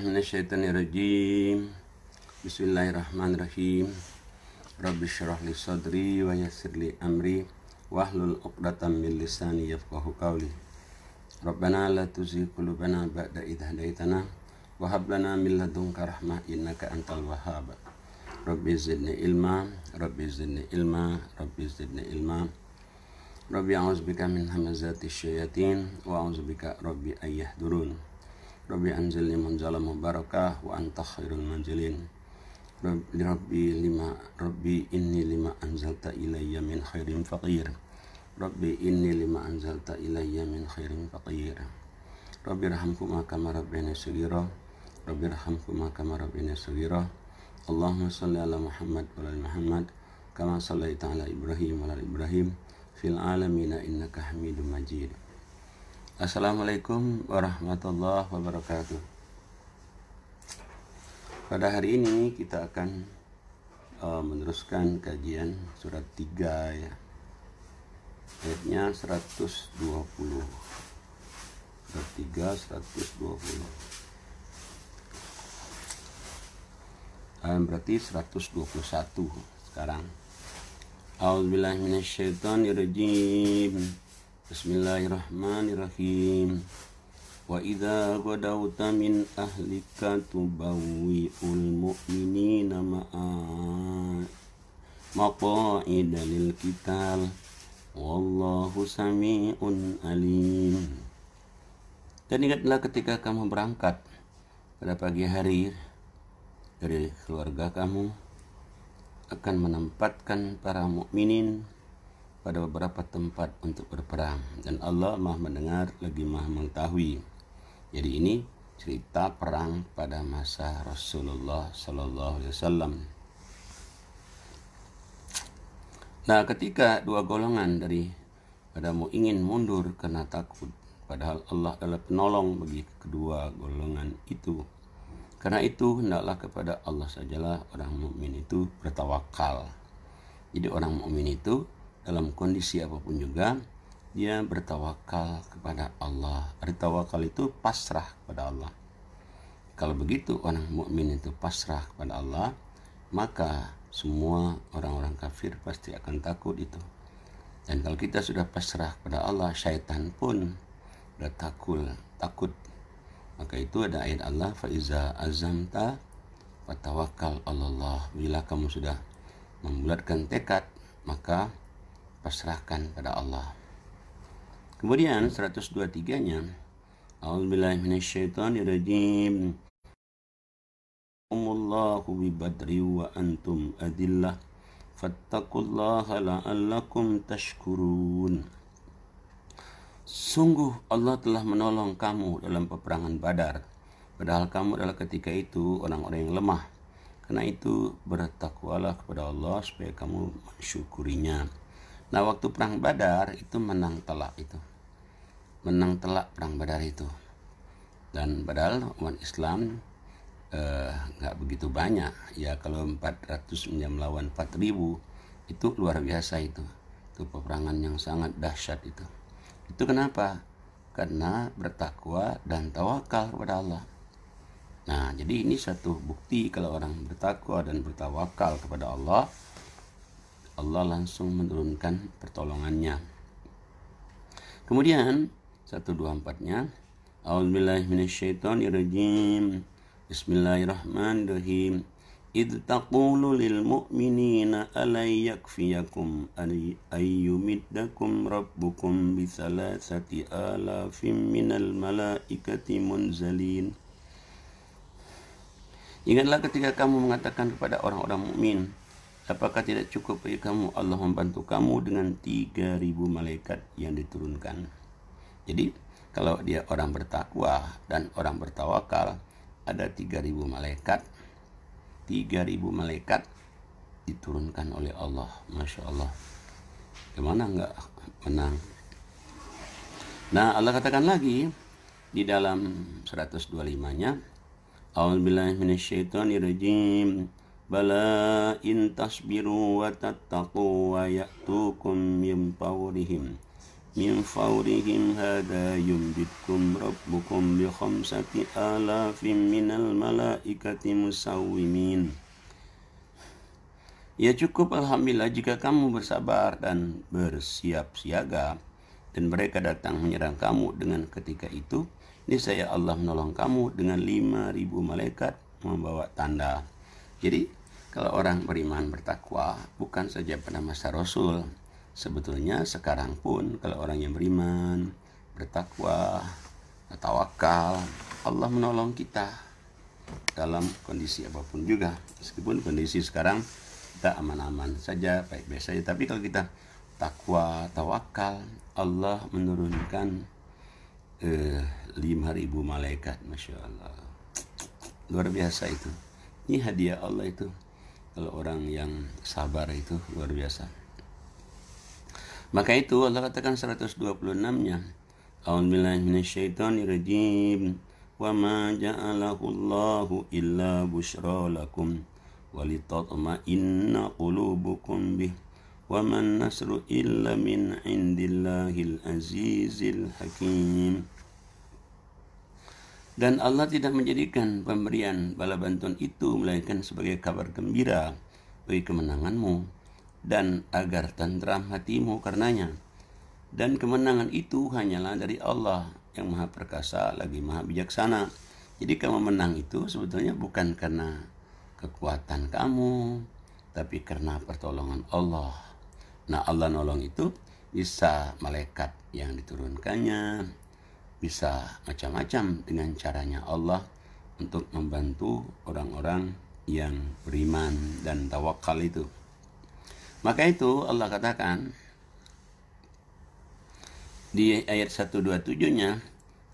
minasyaitonirrajim. Bismillahirrahmanirrahim. Rabbi syrah li sadri wa yassir li amri wahlul 'uqdatam min lisani yafqahu qawli. Rabbana la tuzigh qulubana ba'da idh hadaitana wa hab lana min ladunka rahmah innaka antal wahhab. Rabbi zidni ilma, Rabbi zidni ilma, Rabbi zidni ilma. Rabbi a'udzubika min hamazati syayatin wa a'udzubika rabbi ayyahdurun. Rabbi anzilni munzalan mubarakah wa anta khairul manzilin. Rabbi inni lima anzalta ilayya min khairin faqir. Rabbi inni lima anzalta ilayya min khairin faqir. Rabbi irhamhuma kama rabbayani shaghira. Rabbi irhamhuma kama rabbayani shaghira. Allahumma shalli ala Muhammad wa ala Muhammad kama shallaita ala Ibrahim wa ala Ibrahim fil alamin innaka Hamidum Majid. Assalamualaikum warahmatullahi wabarakatuh. Pada hari ini kita akan meneruskan kajian surat 3 ya. Ayatnya 120. Surat 3 120. Berarti 121 sekarang. A'udzubillahi minasyaitonirrajim. Bismillahirrahmanirrahim. Wa idza ghadawta min ahlika tubawwi'ul mu'minina maqa'ida lil qital wallahu sami'un alim. Dan ingatlah ketika kamu berangkat pada pagi hari dari keluarga kamu akan menempatkan para mukminin pada beberapa tempat untuk berperang, dan Allah Maha mendengar lagi Maha mengetahui. Jadi ini cerita perang pada masa Rasulullah Sallallahu Alaihi Wasallam. Nah, ketika dua golongan dari padamu ingin mundur karena takut, padahal Allah adalah penolong bagi kedua golongan itu. Karena itu hendaklah kepada Allah sajalah orang mukmin itu bertawakal. Jadi orang mukmin itu dalam kondisi apapun juga dia bertawakal kepada Allah. Bertawakal itu pasrah kepada Allah. Kalau begitu orang mukmin itu pasrah kepada Allah, maka semua orang-orang kafir pasti akan takut itu. Dan kalau kita sudah pasrah kepada Allah, syaitan pun sudah takut. Maka itu ada ayat Allah, fa iza azamta fatawakkal 'alallah. Bila kamu sudah membulatkan tekad, maka pasrahkan pada Allah. Kemudian 123-nya, A'udzubillahi minasyaitonirrajim. Allahu bi badri wa antum adillah fattaqullaha la'allakum tashkurun. Sungguh Allah telah menolong kamu dalam peperangan Badar, padahal kamu adalah ketika itu orang-orang yang lemah. Karena itu bertakwalah kepada Allah supaya kamu mensyukurinya. Nah, waktu perang Badar itu menang telak perang Badar itu. Dan padahal umat Islam nggak begitu banyak ya. Kalau 400 melawan 4000 itu luar biasa itu peperangan yang sangat dahsyat itu. Itu kenapa? Karena bertakwa dan tawakal kepada Allah. Nah, jadi ini satu bukti kalau orang bertakwa dan bertawakal kepada Allah, Allah langsung menurunkan pertolongannya. Kemudian 124-nya, A'udzubillahi minasyaitonirrajim. Bismillahirrahmanirrahim. Idh taqulu lil mu'minina alay yakfiyakum ayyumiddakum rabbukum bisalasati alafim minal malaikati munzalin. Ingatlah ketika kamu mengatakan kepada orang-orang mukmin, apakah tidak cukup bagi kamu Allah membantu kamu dengan 3.000 malaikat yang diturunkan? Jadi kalau dia orang bertakwa dan orang bertawakal, ada 3.000 malaikat. 3.000 malaikat diturunkan oleh Allah. Masya Allah. Gimana enggak menang? Nah, Allah katakan lagi di dalam 125-nya, A'udzubillahi minasyaitonirrajim. Bala in tasbiru wa tattaqu wa ya'tukum min fawrihim min fawrihim hadha yumditkum rabbukum bi khamsati alafin minal malaikati musawwimin. Ya cukup alhamdulillah jika kamu bersabar dan bersiap siaga dan mereka datang menyerang kamu dengan ketika itu, niscaya Allah menolong kamu dengan 5.000 malaikat membawa tanda. Jadi kalau orang beriman bertakwa bukan saja pada masa Rasul, sebetulnya sekarang pun kalau orang yang beriman, bertakwa, tawakal, Allah menolong kita dalam kondisi apapun juga. Meskipun kondisi sekarang kita aman-aman saja, baik-baik saja, tapi kalau kita takwa, tawakal, Allah menurunkan 5.000 malaikat, Masya Allah. Luar biasa itu. Ini hadiah Allah itu. Kalau orang yang sabar itu luar biasa. Maka itu Allah katakan 126-nya. A'udzubillahi minasyaitonirrajim. Wa ma ja'alahu Allahu illa busyra lakum walitatma'inna qulubukum bih. Wa man nasru illa min indillahil azizil hakim. Dan Allah tidak menjadikan pemberian bala bantuan itu melainkan sebagai kabar gembira bagi kemenanganmu dan agar tentram hatimu karenanya. Dan kemenangan itu hanyalah dari Allah yang Maha Perkasa lagi Maha Bijaksana. Jadi kamu menang itu sebetulnya bukan karena kekuatan kamu, tapi karena pertolongan Allah. Nah, Allah nolong itu bisa malaikat yang diturunkannya, bisa macam-macam dengan caranya Allah untuk membantu orang-orang yang beriman dan tawakal itu. Maka itu Allah katakan di ayat 127-nya,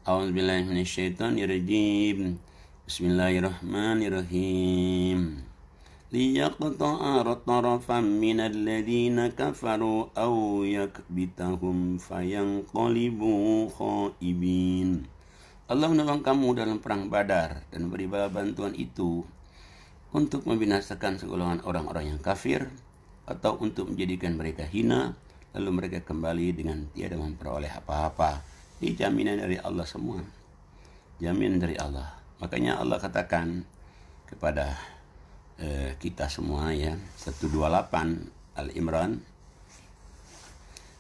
A'udzubillahi minasyaitonirrajim. Bismillahirrahmanirrahim. Liyaqta'a tarafan minal ladzina kafaru aw yakbitahum fayanqalibu khaibin. Allah menolong kamu dalam perang Badar dan beri bala bantuan itu untuk membinasakan segolongan orang-orang yang kafir atau untuk menjadikan mereka hina, lalu mereka kembali dengan tiada memperoleh apa-apa. Ini jaminan dari Allah semua. Jaminan dari Allah. Makanya Allah katakan kepada kita semua ya, 128 Al-Imran.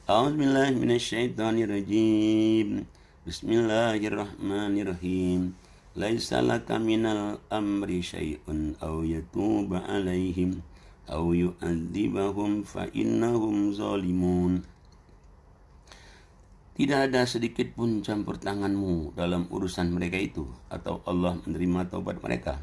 A'udzubillahi minasyaitonirrajim. Bismillahirrahmanirrahim. Laisa laka minal amri syai'un aw yatuba 'alaihim aw yu'adzibahum fa innahum zalimun. Tidak ada sedikit pun campur tanganmu dalam urusan mereka itu, atau Allah menerima taubat mereka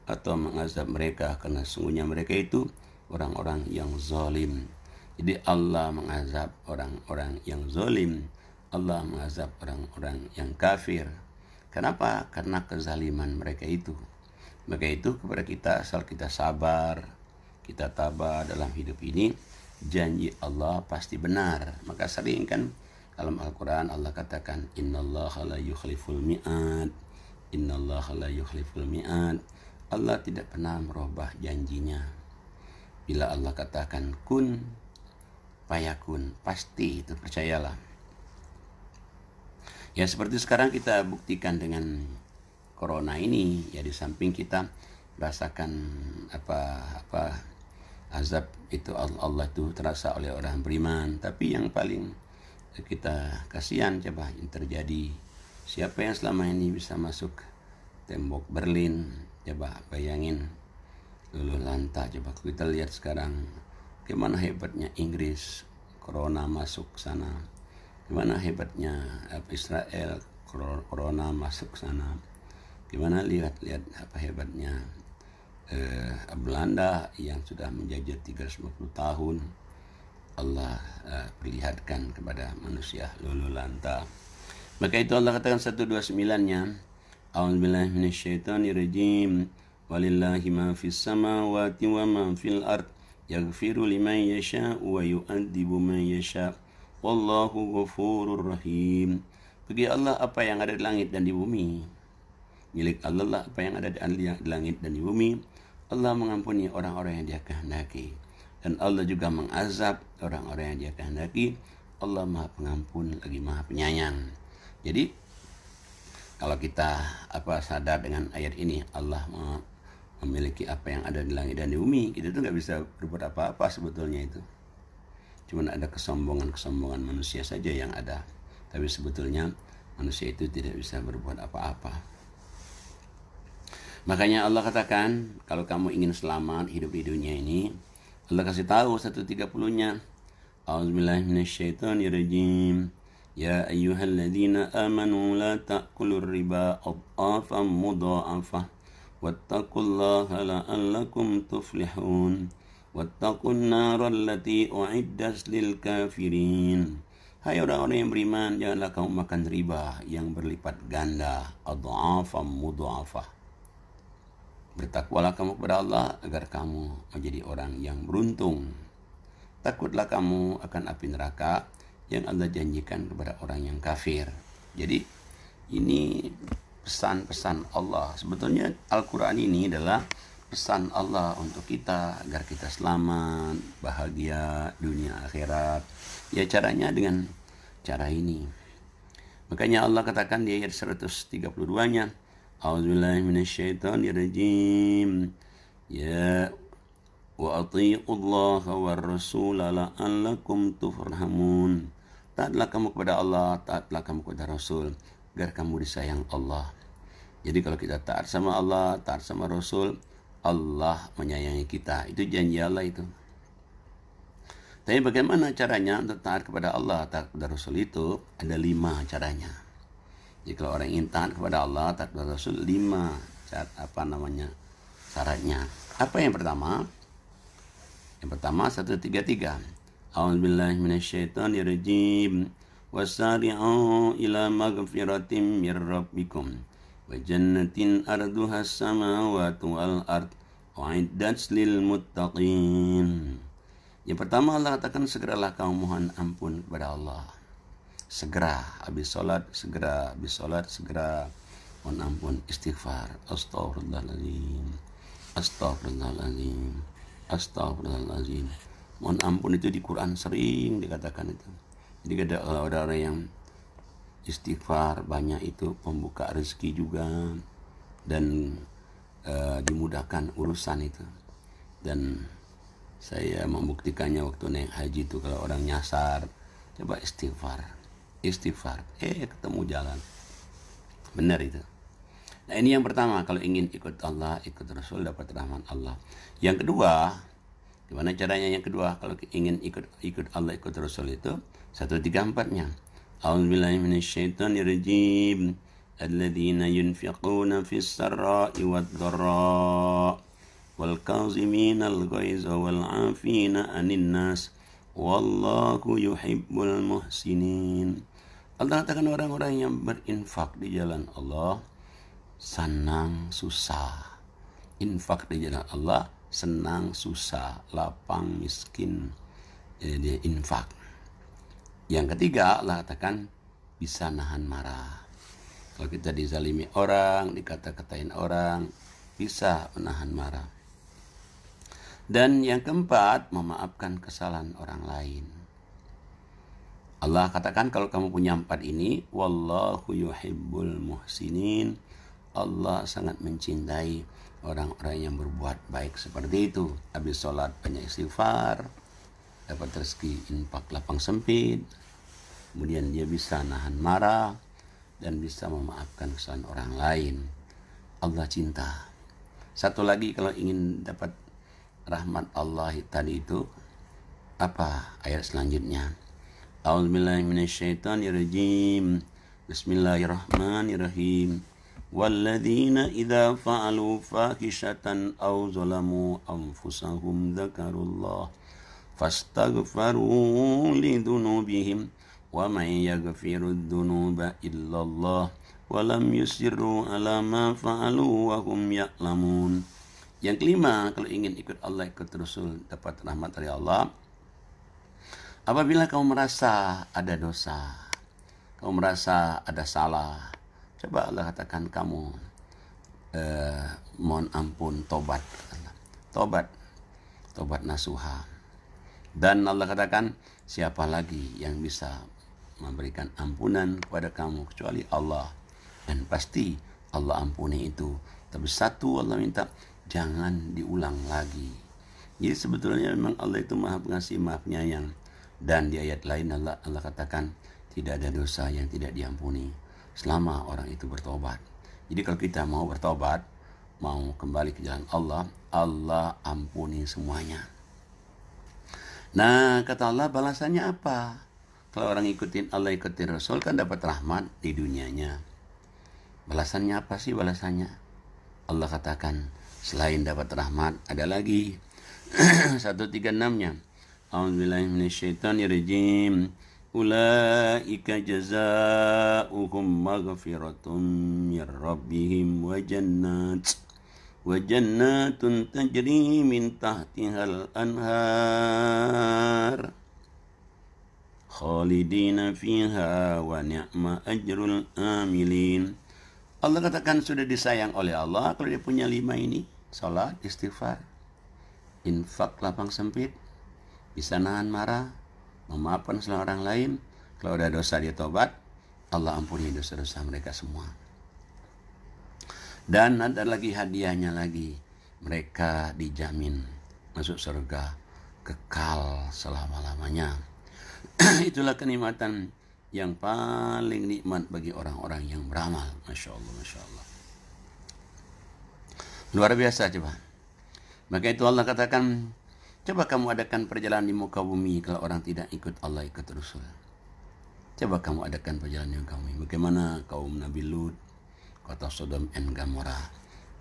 atau mengazab mereka, karena sungguhnya mereka itu orang-orang yang zalim. Jadi Allah mengazab orang-orang yang zalim, Allah mengazab orang-orang yang kafir. Kenapa? Karena kezaliman mereka itu. Maka itu kepada kita, asal kita sabar, kita tabah dalam hidup ini, janji Allah pasti benar. Maka sering kan dalam Al-Quran Allah katakan, Innallaha la yukhliful mi'ad, Innallaha la yukhliful mi'ad. Allah tidak pernah merubah janjinya. Bila Allah katakan kun fayakun, pasti itu, percayalah. Ya seperti sekarang kita buktikan dengan corona ini, ya di samping kita rasakan apa azab itu Allah itu terasa oleh orang beriman, tapi yang paling kita kasihan coba yang terjadi, siapa yang selama ini bisa masuk tembok Berlin. Coba bayangin luluh lantah. Coba kita lihat sekarang gimana hebatnya Inggris, corona masuk sana. Gimana hebatnya Israel, corona masuk sana. Gimana lihat apa hebatnya Belanda yang sudah menjajah 350 tahun. Allah perlihatkan kepada manusia luluh lantah. Maka itu Allah katakan 129-nya, A'udzubillahi minasyaitonirrajim. Walillahi ma fis samawati wa ma fil ard. Yaghfiru liman yasha wa yu'adzibu man yasha. Wallahu ghafurur rahim. Bagi Allah apa yang ada di langit dan di bumi. Milik Allah lah apa yang ada di langit dan di bumi. Allah mengampuni orang-orang yang Dia kehendaki. Dan Allah juga mengazab orang-orang yang Dia kehendaki. Allah Maha Pengampun lagi Maha Penyayang. Jadi kalau kita sadar dengan ayat ini, Allah memiliki apa yang ada di langit dan di bumi, kita tuh nggak bisa berbuat apa-apa sebetulnya itu. Cuman ada kesombongan manusia saja yang ada. Tapi sebetulnya manusia itu tidak bisa berbuat apa-apa. Makanya Allah katakan, kalau kamu ingin selamat hidup di dunia ini, Allah kasih tahu 130-nya. A'udzubillahi minasyaitonirrajim. Ya ayyuhalladzina amanu la ta'kulur riba adhafan mudha'afah wattaqullaha la'allakum tuflihun wattaqun naral lati u'iddat lil kafirin. Hai orang-orang yang beriman, janganlah kamu makan riba yang berlipat ganda, adhafan mudha'afah. Bertakwalah kamu kepada Allah agar kamu menjadi orang yang beruntung. Takutlah kamu akan api neraka yang Allah janjikan kepada orang yang kafir. Jadi ini pesan-pesan Allah. Sebetulnya Al-Quran ini adalah pesan Allah untuk kita agar kita selamat, bahagia dunia akhirat. Ya caranya dengan cara ini. Makanya Allah katakan di ayat 132-nya, A'udzubillahi minasyaitonirrajim. Ya wa atiiqullaha war rasula la'allakum tufrahamun. Taatlah kamu kepada Allah, taatlah kamu kepada Rasul, agar kamu disayang Allah. Jadi kalau kita taat sama Allah, taat sama Rasul, Allah menyayangi kita. Itu janji Allah itu. Tapi bagaimana caranya untuk taat kepada Allah, taat kepada Rasul itu? Ada 5 caranya. Jadi kalau orang ingin taat kepada Allah, taat kepada Rasul, 5 syaratnya. Apa yang pertama? Yang pertama 133. A'udzubillahi minasyaitonirrajim. Wasari'u ila maghfiratin mir rabbikum wa jannatin arduha as-samawati wal ard u'iddat lil muttaqin. Yang pertama Allah katakan, segeralah kamu mohon ampun kepada Allah. Segera habis sholat, segera mohon ampun, istighfar, astagfirullahaladzim. Mohon ampun itu di Quran sering dikatakan itu. Jadi ada orang-orang yang istighfar banyak itu pembuka rezeki juga, dan dimudahkan urusan itu. Dan saya membuktikannya waktu naik haji itu, kalau orang nyasar coba istighfar ketemu jalan. Benar itu. Nah ini yang pertama, kalau ingin ikut Allah, ikut Rasul, dapat rahmat Allah. Yang kedua, gimana caranya yang kedua? Kalau ingin ikut Allah, ikut Rasul itu 134-nya. A'udzubillahi minasyaitonirrajim. Alladzina yunfiquna fis sarra'i wad dharra wal kaziminal ghaiza wal 'afina 'anil nas wallahu yuhibbul muhsinin. Allah katakan orang-orang yang berinfak di jalan Allah senang susah. Infak di jalan Allah senang susah, lapang miskin, dia infak. Yang ketiga Allah katakan bisa nahan marah. Kalau kita dizalimi orang, dikata-katain orang, bisa menahan marah. Dan yang keempat, memaafkan kesalahan orang lain. Allah katakan kalau kamu punya 4 ini, wallahu yuhibbul muhsinin. Allah sangat mencintai orang-orang yang berbuat baik seperti itu. Habis sholat banyak istighfar, dapat rezeki infak lapang sempit, kemudian dia bisa nahan marah dan bisa memaafkan kesalahan orang lain. Allah cinta. Satu lagi, kalau ingin dapat rahmat Allah tadi itu, apa ayat selanjutnya? A'udzubillahi minasyaitonirrajim. Bismillahirrahmanirrahim. Walladzina idza fa'alu fahishatan aw zalamu anfusahum dzakarullah fastaghfaru lidunubihim wa man yaghfiru dzunuba illallah wa lam yusirru ala ma fa'alu wa hum ya'lamun. Yang kelima, kalau ingin ikut Allah, ikut Rasul, dapat rahmat dari Allah, apabila kamu merasa ada dosa, kamu merasa ada salah, coba Allah katakan kamu mohon ampun, tobat nasuha. Dan Allah katakan, siapa lagi yang bisa memberikan ampunan kepada kamu kecuali Allah. Dan pasti Allah ampuni itu. Tapi satu Allah minta, jangan diulang lagi. Jadi sebetulnya memang Allah itu maha pengasih, maha penyayang. Dan di ayat lain Allah katakan, tidak ada dosa yang tidak diampuni selama orang itu bertobat. Jadi kalau kita mau bertobat, mau kembali ke jalan Allah, Allah ampuni semuanya. Nah, kata Allah, balasannya apa? Kalau orang ikutin Allah, ikutin Rasul, kan dapat rahmat di dunianya. Balasannya apa sih balasannya? Allah katakan, selain dapat rahmat, ada lagi 136-nya. A'udzubillahi minasyaitonirrajim. Ulaika jazaa'uhum maghfiratun mir rabbihim wa jannatun tajri min tahtihal anhar khalidina fiha wa ni'ma ajrul amilin. Allah katakan sudah disayang oleh Allah kalau dia punya 5 ini: salat, istighfar, infak lapang sempit, bisa nahan marah, memaafkan salah orang lain. Kalau ada dosa dia tobat, Allah ampuni dosa-dosa mereka semua. Dan ada lagi hadiahnya lagi, mereka dijamin masuk surga kekal selama-lamanya. Itulah kenikmatan yang paling nikmat bagi orang-orang yang beramal. Masya Allah, Masya Allah. Luar biasa coba. Maka itu Allah katakan, coba kamu adakan perjalanan di muka bumi kalau orang tidak ikut Allah, ikut Rasul. Coba kamu adakan perjalanan di muka bumi. Bagaimana kaum Nabi Lut, kota Sodom dan Gomora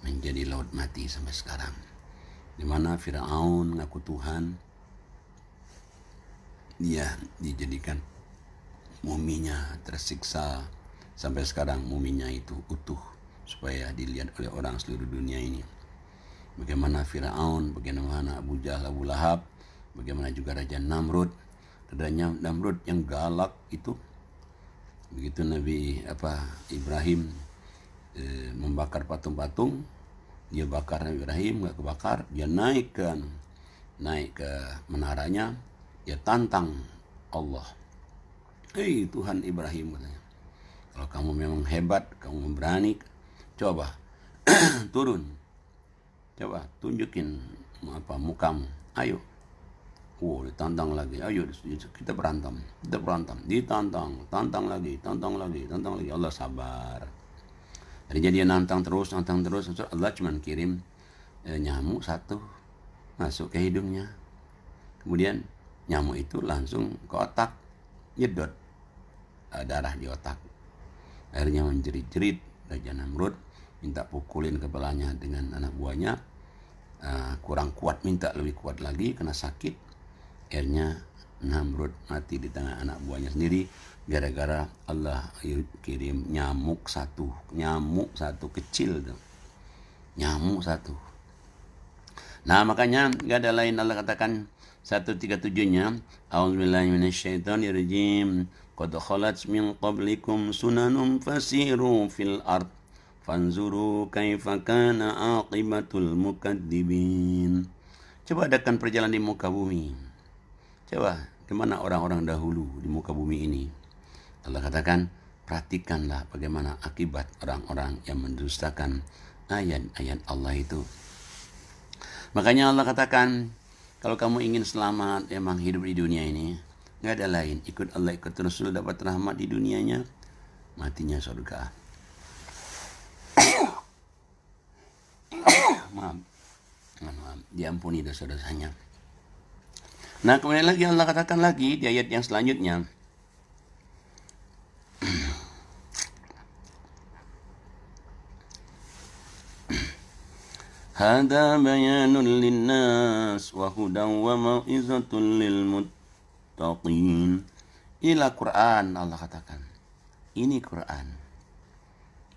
menjadi laut mati sampai sekarang. Di mana Firaun ngaku Tuhan, dia dijadikan muminya tersiksa sampai sekarang, muminya itu utuh supaya dilihat oleh orang seluruh dunia ini. Bagaimana Firaun, bagaimana Abu Jahal, Abu Lahab, bagaimana juga Raja Namrud. Raja Namrud yang galak itu, begitu Nabi Ibrahim membakar patung-patung, dia bakar Nabi Ibrahim, nggak kebakar, dia naik ke menaranya, dia tantang Allah. Hei Tuhan Ibrahim, katanya, kalau kamu memang hebat, kamu berani, coba turun, coba tunjukin mukamu, ayo. Ditantang lagi, ayo kita berantem, tantang lagi, Allah sabar. Jadi dia nantang terus, Allah cuma kirim nyamuk satu masuk ke hidungnya. Kemudian nyamuk itu langsung ke otak, nyedot darah di otak. Akhirnya menjerit-jerit Raja Namrud, minta pukulin kepalanya dengan anak buahnya. Kurang kuat, minta lebih kuat lagi, kena sakit. Akhirnya Namrud mati di tangan anak buahnya sendiri, gara-gara Allah kirim nyamuk satu kecil tuh. Nyamuk satu. Nah, makanya gak ada lain, Allah katakan 137-nya, A'udzubillahi minasyaitonirrajim. Qad khalat min qablikum sunanum fasiru fil ard fanzuru kaifa kana aqibatul mukadzibin. Coba adakan perjalanan di muka bumi. Coba kemana orang-orang dahulu di muka bumi ini. Allah katakan, perhatikanlah bagaimana akibat orang-orang yang mendustakan ayat-ayat Allah itu. Makanya Allah katakan, kalau kamu ingin selamat, emang hidup di dunia ini, gak ada lain, ikut Allah, ikut Rasul, dapat rahmat di dunianya, matinya surga. Maaf, diampuni dosa-dosanya. Nah, kemudian lagi Allah katakan lagi di ayat yang selanjutnya, Hada bayanun linnas wa hudan wa mau'izatul lil muttaqin. Inilah Quran, Allah katakan. Ini Quran.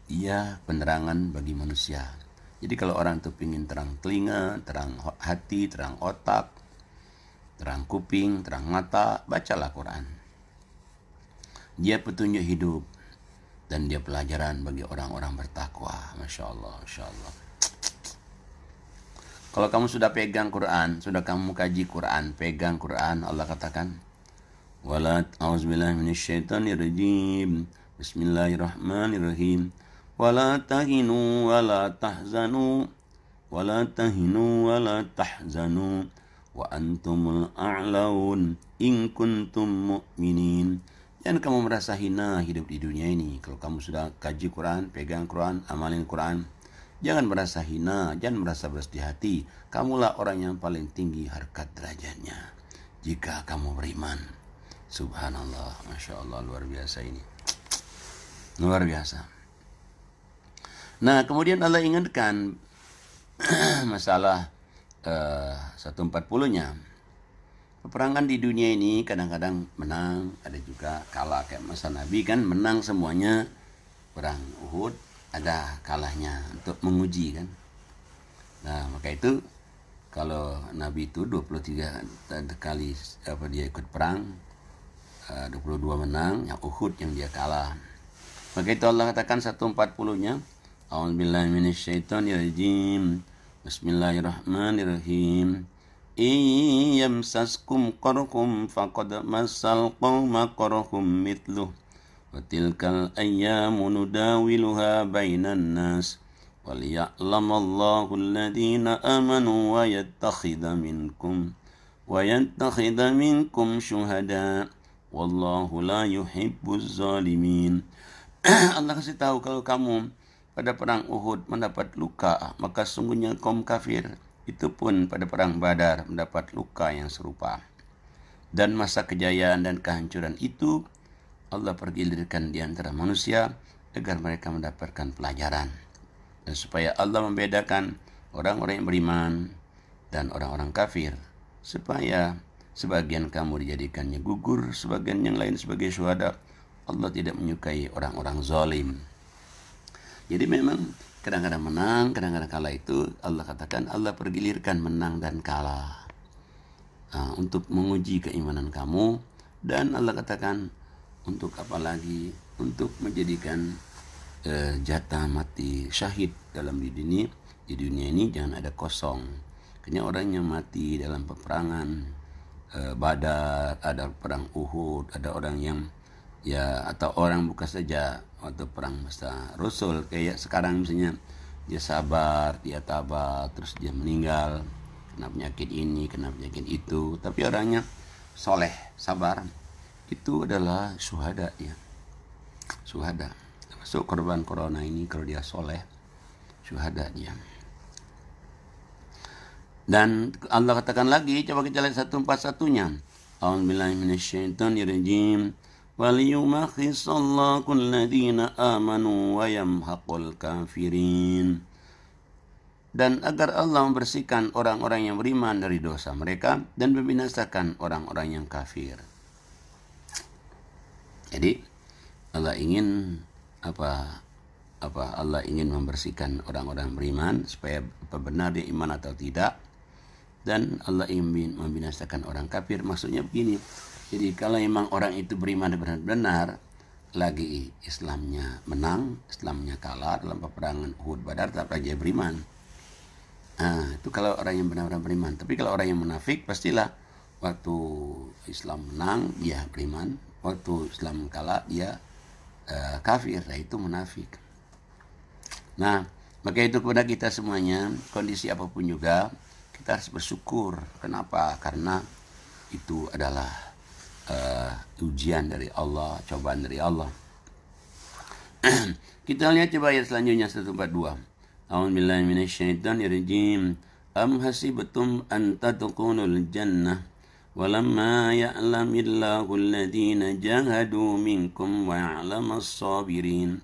Ia penerangan bagi manusia. Jadi kalau orang itu ingin terang telinga, terang hati, terang otak, terang kuping, terang mata, bacalah Quran. Dia petunjuk hidup dan dia pelajaran bagi orang-orang bertakwa. Masya Allah, Masya Allah. Kalau kamu sudah pegang Quran, sudah kamu kaji Quran, pegang Quran, Allah katakan, wala a'udzubillahi minasyaitonirrajim. Bismillahirrahmanirrahim. Wala tahinu wala tahzanu wala tahzanu wa antumul a'laun in kuntum mu'minin. Jangan kamu merasa hina hidup di dunia ini. Kalau kamu sudah kaji Quran, pegang Quran, amalin Quran, jangan merasa hina, jangan merasa bersedih hati. Kamulah orang yang paling tinggi harkat derajatnya jika kamu beriman. Subhanallah, Masya Allah, luar biasa ini. Luar biasa. Nah, kemudian Allah ingatkan masalah 140-nya. Peperangan di dunia ini kadang-kadang menang, ada juga kalah. Kayak masa Nabi kan menang semuanya. Perang Uhud ada kalahnya untuk menguji kan. Nah, maka itu kalau Nabi itu 23 kali dia ikut perang, 22 menang, yang Uhud yang dia kalah. Maka itu Allah katakan 140-nya, A'udzubillahi minasyaitonirrajim. Bismillahirrahmanirrahim. Iyamsaskum qarhum faqad massal qauma qarhum mithluh wa tilkal ayyamu nudawiluha bainan nas waliya'lamallahu alladhina amanu wa yattakhidha minkum syuhada wallahu la yuhibbuz zalimin. Allah kasih tahu, kalau kamu pada perang Uhud mendapat luka, maka sungguhnya kaum kafir itu pun pada perang Badar mendapat luka yang serupa. Dan masa kejayaan dan kehancuran itu Allah pergilirkan di antara manusia agar mereka mendapatkan pelajaran. Dan supaya Allah membedakan orang-orang yang beriman dan orang-orang kafir, supaya sebagian kamu dijadikannya gugur, sebagian yang lain sebagai syuhada. Allah tidak menyukai orang-orang zalim. Jadi memang kadang-kadang menang, kadang-kadang kalah, itu Allah katakan Allah pergilirkan menang dan kalah untuk menguji keimanan kamu. Dan Allah katakan untuk apa lagi? Untuk menjadikan jatah mati syahid dalam di dunia ini jangan ada kosong. Karena orang yang mati dalam peperangan Badar, ada perang Uhud, ada orang yang atau orang bukan saja waktu perang masa Rasul, kayak sekarang misalnya dia sabar, dia tabah, terus dia meninggal kena penyakit ini, kena penyakit itu, tapi orangnya soleh, sabar, itu adalah syuhada dia. Syuhada masuk korban corona ini, kalau dia soleh, syuhada dia. Dan Allah katakan lagi, coba kita lihat 141-nya. A'udzubillahi minasyaitonirrajim. وَلِيُمَحِّصَ الَّذِينَ آمَنُوا وَيَمْحَقُ الْكَافِرِينَ. Dan agar Allah membersihkan orang-orang yang beriman dari dosa mereka dan membinasakan orang-orang yang kafir. Jadi Allah ingin Allah ingin membersihkan orang-orang beriman supaya benar dia iman atau tidak, dan Allah ingin membinasakan orang kafir. Maksudnya begini, jadi kalau memang orang itu beriman benar-benar, lagi Islamnya menang, Islamnya kalah dalam peperangan Uhud, Badar, tetap aja beriman. Nah, itu kalau orang yang benar-benar beriman. Tapi kalau orang yang munafik, pastilah waktu Islam menang dia beriman, waktu Islam kalah dia kafir. Nah, itu munafik. Nah, maka itu kepada kita semuanya, kondisi apapun juga kita harus bersyukur. Kenapa? Karena itu adalah ujian dari Allah, cobaan dari Allah. Kita lihat coba ayat selanjutnya 142. A'udzubillahi minasyaitonirrajim. Am hasibtum an tadkhulul jannah walamma ya'lamillahu alladhina jahadu minkum wa ya'lamas sabirin.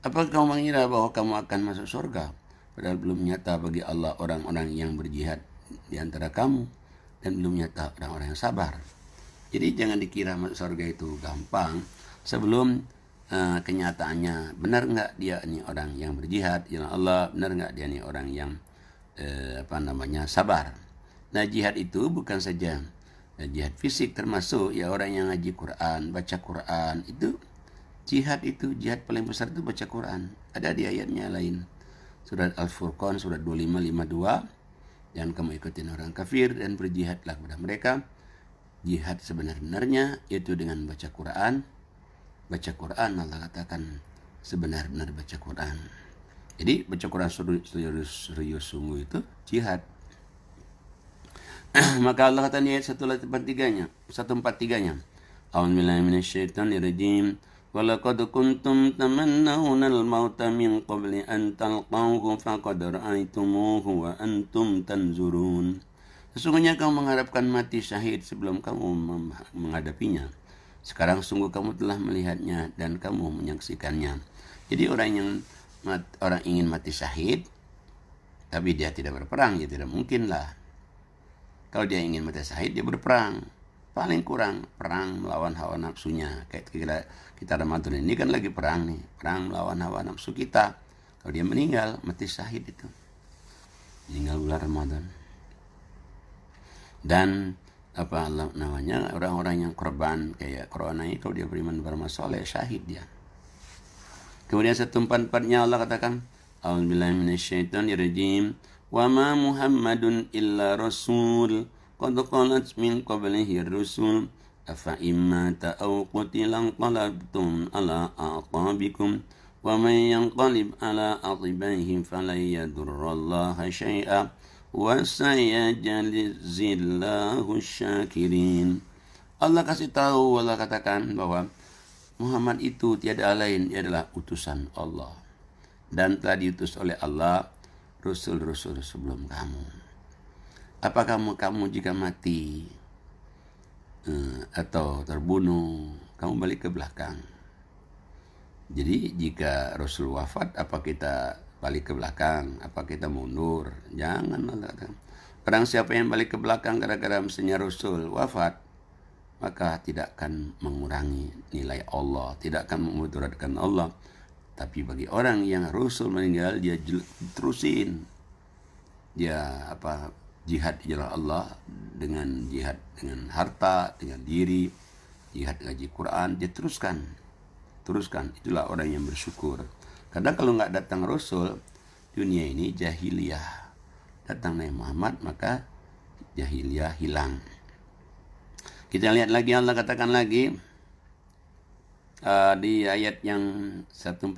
Apakah kamu mengira bahwa kamu akan masuk surga padahal belum nyata bagi Allah orang-orang yang berjihad di antara kamu, dan belum nyata orang-orang yang sabar. Jadi jangan dikira masuk surga itu gampang sebelum kenyataannya benar nggak dia ini orang yang berjihad jalan Allah, benar nggak dia ini orang yang sabar. Nah, jihad itu bukan saja jihad fisik, termasuk ya orang yang ngaji Quran, baca Quran, itu jihad paling besar itu baca Quran. Ada di ayatnya lain, surat Al-Furqan surat 2552, Jangan kamu ikutin orang kafir dan berjihadlah kepada mereka. Jihad sebenar-benarnya yaitu dengan baca Quran. Baca Quran, Allah katakan sebenar-benar baca Quran. Jadi baca Quran serius sungguh itu jihad. Maka Allah kata ayat 143-nya. A'udzubillahi minasyaitonirrajim. Walaqad kuntum tamannawna al-mauta min qabli an talqawhu faqad ra'aitumuhu wa antum tanzurun. Sesungguhnya kamu mengharapkan mati syahid sebelum kamu menghadapinya. Sekarang sungguh kamu telah melihatnya dan kamu menyaksikannya. Jadi orang ingin mati syahid tapi dia tidak berperang, ya tidak mungkin lah. Kalau dia ingin mati syahid, dia berperang. Paling kurang perang melawan hawa nafsunya. Kayak kita Ramadan ini kan lagi perang nih, perang melawan hawa nafsu kita. Kalau dia meninggal, mati syahid itu. Meninggal bulan Ramadan. Dan apa namanya, orang-orang yang korban kayak corona ini, kalau dia beriman beramal soleh, syahid dia. Kemudian 144-nya Allah katakan, A'udzubillahi minasyaitonirrajim. Wa ma Muhammadun illa rasul qad qalat min qablihi ar-rusul afa imma ta'aw qutilan qalabtum ala aqabikum wa man yanqalib ala aqibaihi falan yadurrallaha syai'a wa sayajzillahu syakirin. Allah kasih tahu, Allah katakan bahwa Muhammad itu tiada lain, dia adalah utusan Allah dan telah diutus oleh Allah Rasul-Rasul sebelum kamu. Apakah kamu jika mati atau terbunuh, kamu balik ke belakang? Jadi jika Rasul wafat, apa kita balik ke belakang? Apa kita mundur? Jangan. Orang siapa yang balik ke belakang gara-gara mestinya Rasul wafat, maka tidak akan mengurangi nilai Allah, tidak akan memudaratkan Allah. Tapi bagi orang yang Rasul meninggal, dia terusin. Dia jihad di jalan Allah, dengan jihad dengan harta, dengan diri, jihad ngaji Quran, dia teruskan. Itulah orang yang bersyukur. Kadang kalau nggak datang Rasul, dunia ini jahiliyah. Datang Nabi Muhammad, maka jahiliyah hilang. Kita lihat lagi, Allah katakan lagi di ayat yang 145.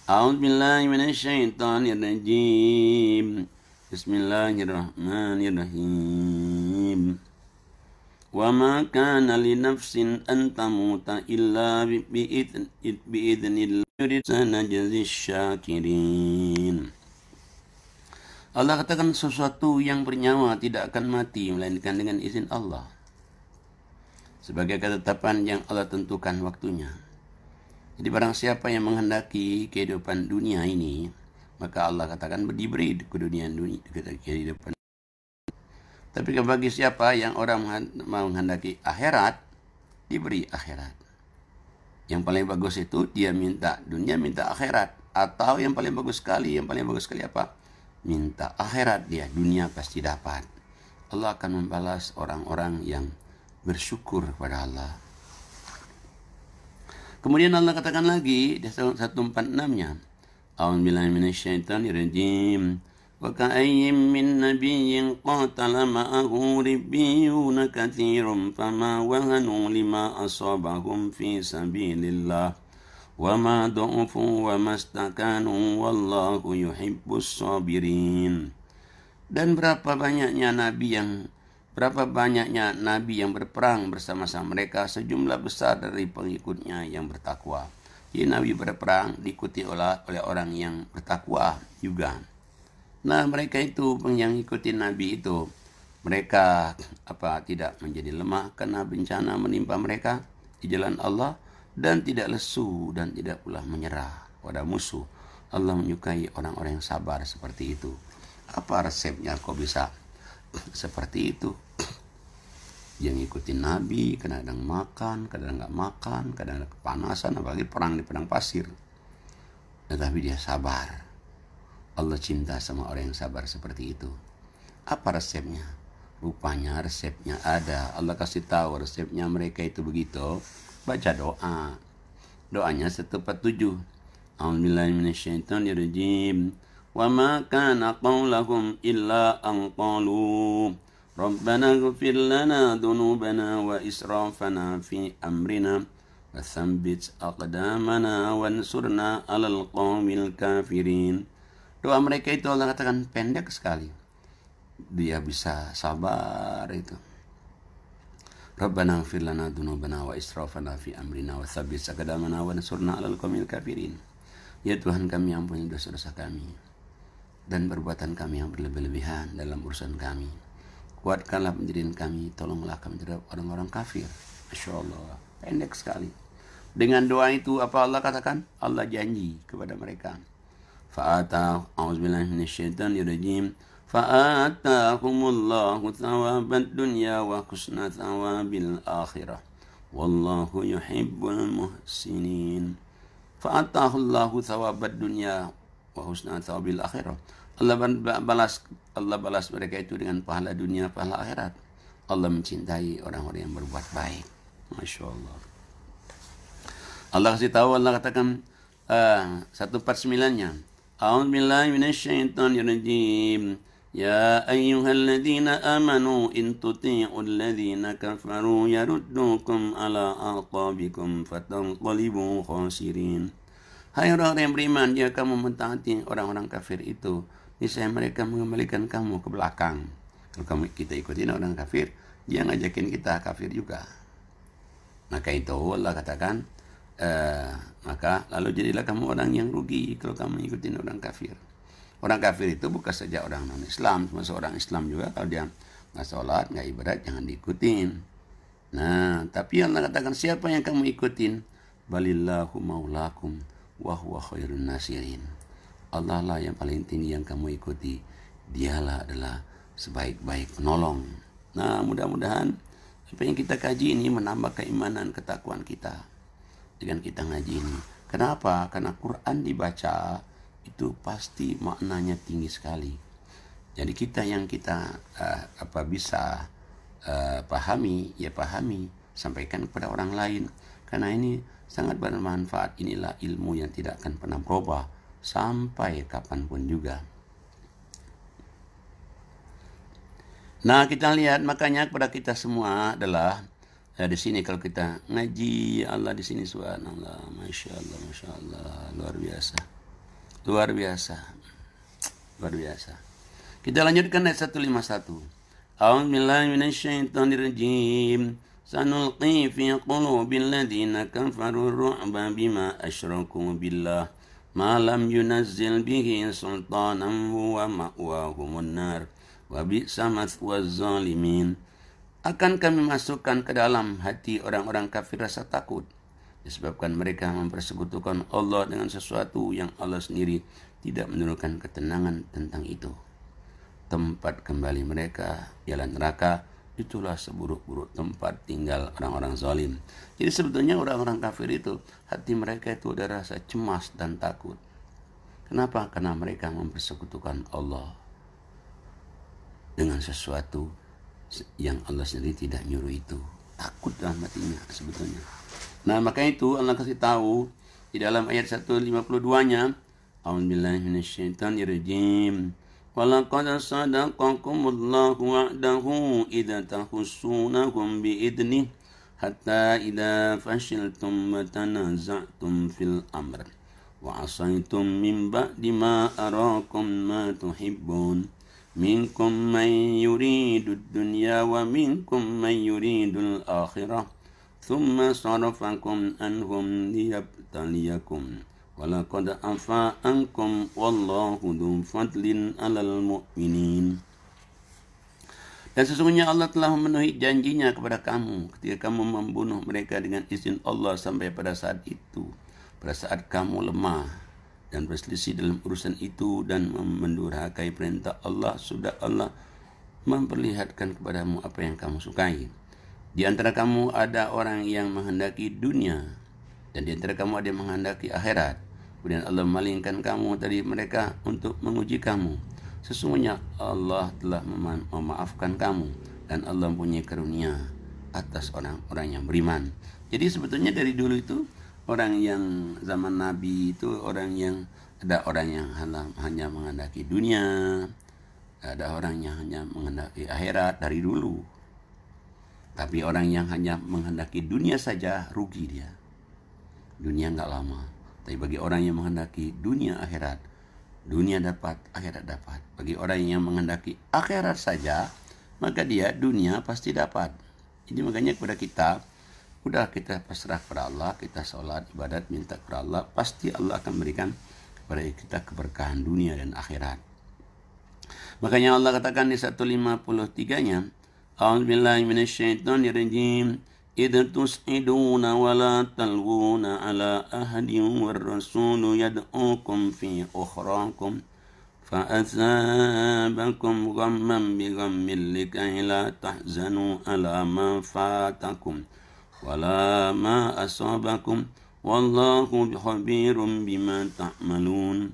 A'udzubillahi minasyaitonirrajim. Bismillahirrahmanirrahim. Wa ma kana li nafsin an tamuta illa biidznillah sanajzi syakirin. Allah katakan sesuatu yang bernyawa tidak akan mati melainkan dengan izin Allah, sebagai ketetapan yang Allah tentukan waktunya. Jadi barang siapa yang menghendaki kehidupan dunia ini, maka Allah katakan diberi kehidupan. Tapi bagi siapa yang orang menghendaki akhirat, diberi akhirat. Yang paling bagus itu dia minta dunia, minta akhirat. Atau yang paling bagus sekali apa? Minta akhirat dia, dunia pasti dapat. Allah akan membalas orang-orang yang bersyukur kepada Allah. Kemudian Allah katakan lagi di 146-nya, A'udzubillahi minasyaitonirrajim. Wa ka'ayyin min nabiyyin qatala ma'ahu ribbiyuna katsirun fama wahanu lima asabahum fi sabilillah wa ma du'ufu wa mastakanu wallahu yuhibbus sabirin. Dan berapa banyaknya nabi yang berperang bersama-sama mereka, sejumlah besar dari pengikutnya yang bertakwa. Jadi nabi berperang diikuti oleh orang yang bertakwa juga. Nah, mereka itu yang ikuti nabi itu, mereka tidak menjadi lemah karena bencana menimpa mereka di jalan Allah, dan tidak lesu dan tidak pula menyerah pada musuh. Allah menyukai orang-orang yang sabar seperti itu. Apa resepnya kok bisa seperti itu? Yang ikutin nabi kadang-kadang makan, kadang nggak makan, kadang kepanasan, apalagi perang di padang pasir, tetapi dia sabar. Allah cinta sama orang yang sabar seperti itu. Apa resepnya? Rupanya resepnya ada. Allah kasih tahu resepnya mereka itu begitu. Baca doa. Doanya 147. A'udzubillahi minasyaitonirrajim. وما كان قولهم إلا أن قالوا ربنا اغفر لنا ذنوبنا وإسرافنا في أمرنا وثبت أقدامنا وانصرنا على القوم الكافرين. Doa mereka itu Allah katakan pendek sekali. Dia bisa sabar itu. Rabbana ighfir lana dzunubana wa israfana fi amrina wa tsabbit aqdamana wa ansurna 'alal qaumil kafirin. Ya Tuhan kami, ampuni dosa-dosa kami dan perbuatan kami yang berlebih-lebihan dalam urusan kami. Kuatkanlah pendirian kami, tolonglah kami terhadap orang-orang kafir. Masya Allah, pendek sekali. Dengan doa itu apa Allah katakan? Allah janji kepada mereka. A'udzubillahi minasyaitonirrajim. Fa'atahumullahu thawabad dunya wa husna thawabil akhirah. Wallahu yuhibbul muhsinin. Fa'atahullahu thawabad dunya wa husna thawabil akhirah. Allah balas mereka itu dengan pahala dunia, pahala akhirat. Allah mencintai orang-orang yang berbuat baik. Masya Allah. Allah kasih tahu, Allah katakan 149-nya. A'udzubillahi minasyaitonirrajim. Ya ayyuhalladzina amanu in tuti'ul ladzina kafaru yaruddukum ala aqabikum fatanqalibu khasirin. Hai orang-orang yang beriman, jika kamu mentaati orang-orang kafir itu, niscaya mereka mengembalikan kamu ke belakang. Kalau kita ikutin orang kafir, dia ngajakin kita kafir juga. Maka itu Allah katakan, maka lalu jadilah kamu orang yang rugi kalau kamu ikutin orang kafir. Orang kafir itu bukan saja orang non-Islam, cuma seorang Islam juga kalau dia nggak sholat, nggak ibadat, jangan diikutin. Nah, tapi Allah katakan siapa yang kamu ikutin? Balillahu maulakum wa huwa khairun nasirin. Allah lah yang paling tinggi yang kamu ikuti. Dialah adalah sebaik-baik penolong. Nah, mudah-mudahan apa yang kita kaji ini menambah keimanan, ketakwaan kita dengan kita ngaji ini. Kenapa? Karena Quran dibaca itu pasti maknanya tinggi sekali. Jadi kita yang kita bisa pahami, ya pahami, sampaikan kepada orang lain. Karena ini sangat bermanfaat. Inilah ilmu yang tidak akan pernah berubah sampai kapanpun juga. Nah, kita lihat makanya kepada kita semua adalah di sini kalau kita ngaji Allah di sini, subhanallah, masya Allah, luar biasa. Kita lanjutkan ayat 151. A'udzubillahi minasyaitonirrajim. Sanulqi fi qulubil ladzina kafaru ru'ba bima asyraku billah ma lam yunazzil bihi sultanan wa ma'wahumun nar wa bi'sa mathwaz zalimin. Akan kami masukkan ke dalam hati orang-orang kafir rasa takut, disebabkan mereka mempersekutukan Allah dengan sesuatu yang Allah sendiri tidak menurunkan ketenangan tentang itu. Tempat kembali mereka ialah neraka, itulah seburuk-buruk tempat tinggal orang-orang zalim. Jadi sebetulnya orang-orang kafir itu, hati mereka itu ada rasa cemas dan takut. Kenapa? Karena mereka mempersekutukan Allah dengan sesuatu yang Allah sendiri tidak nyuruh itu. Takut dalam hatinya sebetulnya. Nah, maka itu Allah kasih tahu di dalam ayat 152-nya, A'udzubillahi minasyaitonirrajim. Walaqad sadaqakumullahu wa'dahu idza tahussunahum bi'idnih hatta idza fashiltum wa tanaza'tum fil amr wa 'asaytum min ba'di ma arakum ma tuhibbun minkum man yuridud dunya wa minkum man yuridul akhirah ثم صرفكم عنهم ليبتليكم ولقد عفا عنكم والله ذو فضل على المؤمنين. Dan sesungguhnya Allah telah memenuhi janjinya kepada kamu ketika kamu membunuh mereka dengan izin Allah sampai pada saat itu, pada saat kamu lemah dan berselisih dalam urusan itu dan mendurhakai perintah Allah, sudah Allah memperlihatkan kepadamu apa yang kamu sukai. Di antara kamu ada orang yang menghendaki dunia, dan di antara kamu ada yang menghendaki akhirat. Kemudian Allah memalingkan kamu dari mereka untuk menguji kamu. Sesungguhnya Allah telah memaafkan kamu, dan Allah mempunyai karunia atas orang-orang yang beriman. Jadi sebetulnya dari dulu itu, orang yang zaman Nabi itu, orang yang Ada orang yang hanya menghendaki dunia, ada orang yang hanya menghendaki akhirat dari dulu. Tapi orang yang hanya menghendaki dunia saja rugi dia. Dunia nggak lama. Tapi bagi orang yang menghendaki dunia akhirat, dunia dapat, akhirat dapat. Bagi orang yang menghendaki akhirat saja, maka dia dunia pasti dapat. Jadi makanya kepada kita, udah kita pasrah kepada Allah, kita sholat, ibadat, minta kepada Allah, pasti Allah akan berikan kepada kita keberkahan dunia dan akhirat. Makanya Allah katakan di 153-nya, A'udzubillahi minasyaitonirrajim, idh tus'iduna wa la talwuna ala ahadin war rasulu yad'ukum fi ukhrakum fa'asabakum ghamman bi ghammin likay la tahzanu ala ma fatakum wala ma asabakum wallahu khabirum bima ta'malun.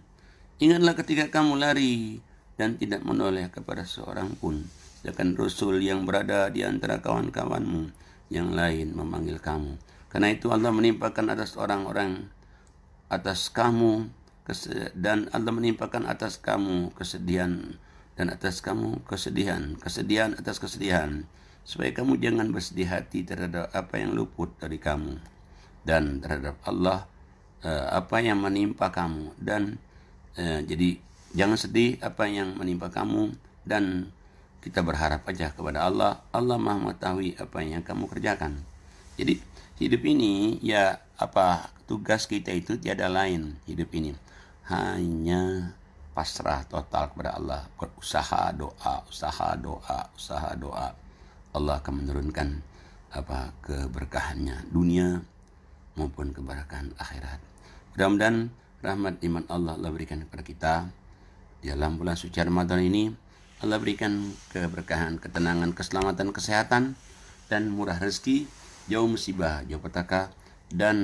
Ingatlah ketika kamu lari dan tidak menoleh kepada seorang pun, sedangkan Rasul yang berada di antara kawan-kawanmu yang lain memanggil kamu. Karena itu Allah menimpakan atas orang-orang atas kamu dan Allah menimpakan atas kamu kesedihan dan atas kamu kesedihan atas kesedihan, supaya kamu jangan bersedih hati terhadap apa yang luput dari kamu dan terhadap Allah apa yang menimpa kamu. Dan jadi jangan sedih apa yang menimpa kamu, dan kita berharap aja kepada Allah. Allah Maha mengetahui apa yang kamu kerjakan. Jadi hidup ini ya, apa tugas kita itu tiada lain. Hidup ini hanya pasrah total kepada Allah, berusaha doa, usaha doa, usaha doa. Allah akan menurunkan apa keberkahannya dunia maupun keberkahan akhirat. Mudah-mudahan rahmat iman Allah berikan kepada kita di dalam bulan suci Ramadan ini. Allah berikan keberkahan, ketenangan, keselamatan, kesehatan, dan murah rezeki, jauh musibah, jauh petaka, dan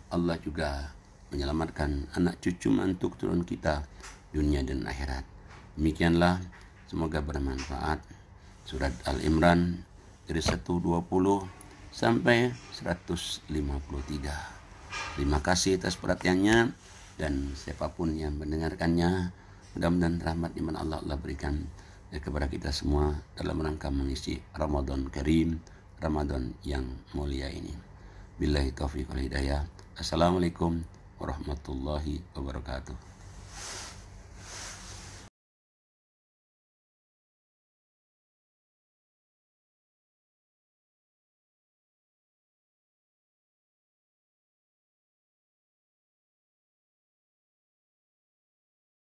Allah juga menyelamatkan anak cucu mantu turun kita dunia dan akhirat. Demikianlah, semoga bermanfaat. Surat Al-Imran dari 120 sampai 153. Terima kasih atas perhatiannya, dan siapapun yang mendengarkannya, mudah-mudahan rahmat iman Allah berikan kepada kita semua dalam rangka mengisi Ramadan Karim, Ramadan yang mulia ini. Billahi taufiq wal hidayah. Assalamualaikum warahmatullahi wabarakatuh.